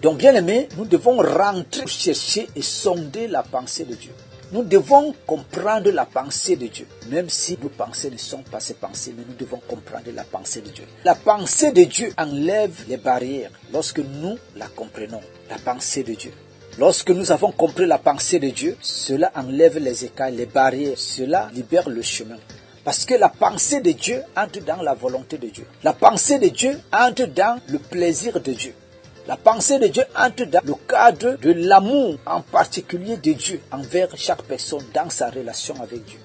Donc bien aimés, nous devons rentrer, chercher et sonder la pensée de Dieu. Nous devons comprendre la pensée de Dieu, même si nos pensées ne sont pas ses pensées, mais nous devons comprendre la pensée de Dieu. La pensée de Dieu enlève les barrières lorsque nous la comprenons, la pensée de Dieu. Lorsque nous avons compris la pensée de Dieu, cela enlève les écarts, les barrières, cela libère le chemin. Parce que la pensée de Dieu entre dans la volonté de Dieu. La pensée de Dieu entre dans le plaisir de Dieu. La pensée de Dieu entre dans le cadre de l'amour, en particulier de Dieu, envers chaque personne dans sa relation avec Dieu.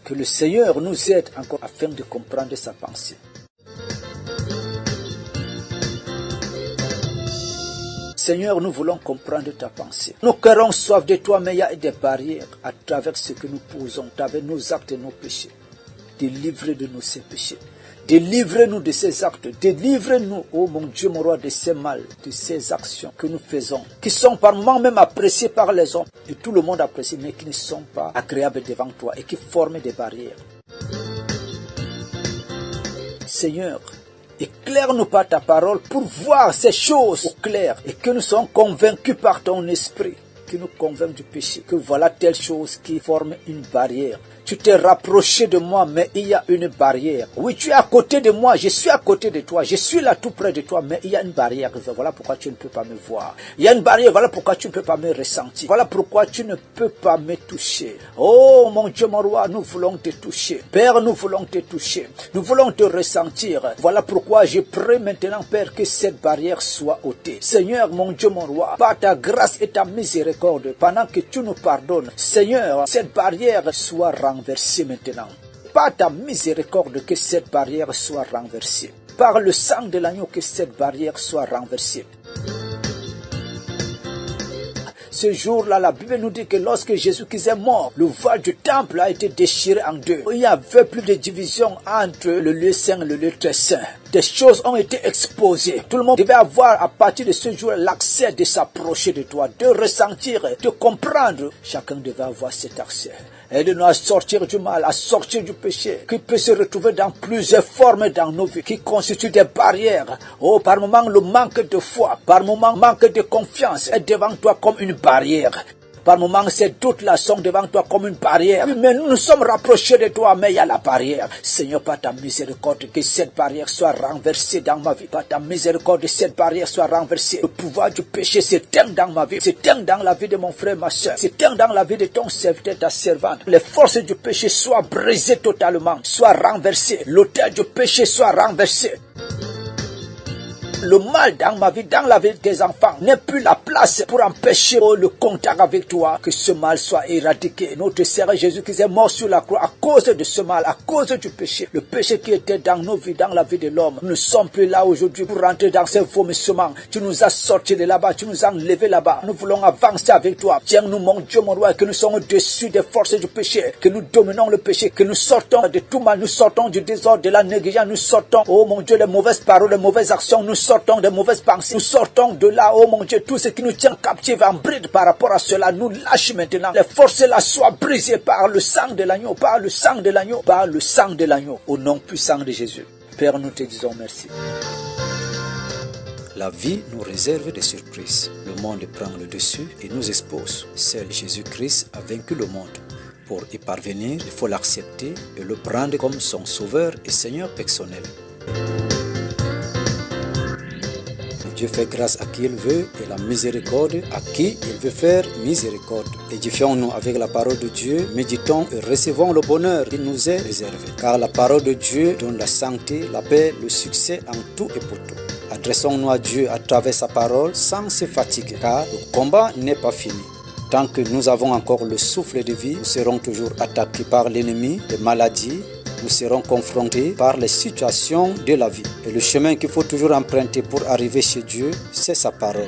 Que le Seigneur nous aide encore afin de comprendre sa pensée. Seigneur, nous voulons comprendre ta pensée. Nos cœurs ont soif de toi, mais il y a des barrières à travers ce que nous posons, à travers nos actes et nos péchés. Délivre de nous ces péchés. Délivre-nous de ces actes. Délivre-nous, oh mon Dieu, mon roi, de ces mal, de ces actions que nous faisons, qui sont par moments même appréciées par les hommes, et tout le monde apprécie, mais qui ne sont pas agréables devant toi et qui forment des barrières. Seigneur, éclaire-nous par ta parole pour voir ces choses au clair et que nous soyons convaincus par ton esprit, que nous convainc du péché, que voilà telle chose qui forme une barrière. Tu t'es rapproché de moi, mais il y a une barrière. Oui, tu es à côté de moi, je suis à côté de toi, je suis là tout près de toi, mais il y a une barrière. Voilà pourquoi tu ne peux pas me voir. Il y a une barrière, voilà pourquoi tu ne peux pas me ressentir. Voilà pourquoi tu ne peux pas me toucher. Oh mon Dieu, mon roi, nous voulons te toucher. Père, nous voulons te toucher. Nous voulons te ressentir. Voilà pourquoi je prie maintenant, Père, que cette barrière soit ôtée. Seigneur, mon Dieu, mon roi, par ta grâce et ta miséricorde, pendant que tu nous pardonnes, Seigneur, cette barrière soit renversée maintenant. Par ta miséricorde, que cette barrière soit renversée. Par le sang de l'agneau, que cette barrière soit renversée. Ce jour-là, la Bible nous dit que lorsque Jésus-Christ est mort, le voile du temple a été déchiré en deux. Il n'y avait plus de division entre le lieu saint et le lieu très saint. Des choses ont été exposées. Tout le monde devait avoir à partir de ce jour l'accès de s'approcher de toi, de ressentir, de comprendre. Chacun devait avoir cet accès. Aide-nous à sortir du mal, à sortir du péché, qui peut se retrouver dans plusieurs formes dans nos vies, qui constituent des barrières. Oh, par moments, le manque de foi, par moments, manque de confiance est devant toi comme une barrière. Par moments, ces doutes-là sont devant toi comme une barrière. Mais nous nous sommes rapprochés de toi, mais il y a la barrière. Seigneur, par ta miséricorde, que cette barrière soit renversée dans ma vie. Par ta miséricorde, que cette barrière soit renversée. Le pouvoir du péché s'éteint dans ma vie. S'éteint dans la vie de mon frère, ma soeur. S'éteint dans la vie de ton serviteur, ta servante. Les forces du péché soient brisées totalement, soient renversées. L'autel du péché soit renversé. Le mal dans ma vie, dans la vie des enfants, n'est plus la place pour empêcher le contact avec toi, que ce mal soit éradiqué. Notre Seigneur Jésus-Christ est mort sur la croix à cause de ce mal, à cause du péché. Le péché qui était dans nos vies, dans la vie de l'homme. Nous ne sommes plus là aujourd'hui pour rentrer dans ces vomissements. Tu nous as sortis de là-bas, tu nous as enlevés là-bas. Nous voulons avancer avec toi. Tiens-nous, mon Dieu, mon roi, que nous sommes au-dessus des forces du péché, que nous dominons le péché, que nous sortons de tout mal, nous sortons du désordre, de la négligence, nous sortons, oh mon Dieu, les mauvaises paroles, les mauvaises actions, nous sortons des mauvaises pensées, nous sortons de là, oh mon Dieu, tout ce qui nous tient captifs en bride par rapport à cela, nous lâche maintenant. Les forces là soient brisées par le sang de l'agneau, par le sang de l'agneau, par le sang de l'agneau, au nom puissant de Jésus. Père, nous te disons merci. La vie nous réserve des surprises. Le monde prend le dessus et nous expose. Seul Jésus-Christ a vaincu le monde. Pour y parvenir, il faut l'accepter et le prendre comme son sauveur et Seigneur personnel. Dieu fait grâce à qui il veut et la miséricorde à qui il veut faire miséricorde. Édifions-nous avec la parole de Dieu, méditons et recevons le bonheur qui nous est réservé. Car la parole de Dieu donne la santé, la paix, le succès en tout et pour tout. Adressons-nous à Dieu à travers sa parole sans se fatiguer, car le combat n'est pas fini. Tant que nous avons encore le souffle de vie, nous serons toujours attaqués par l'ennemi, les maladies. Nous serons confrontés par les situations de la vie. Et le chemin qu'il faut toujours emprunter pour arriver chez Dieu, c'est sa parole.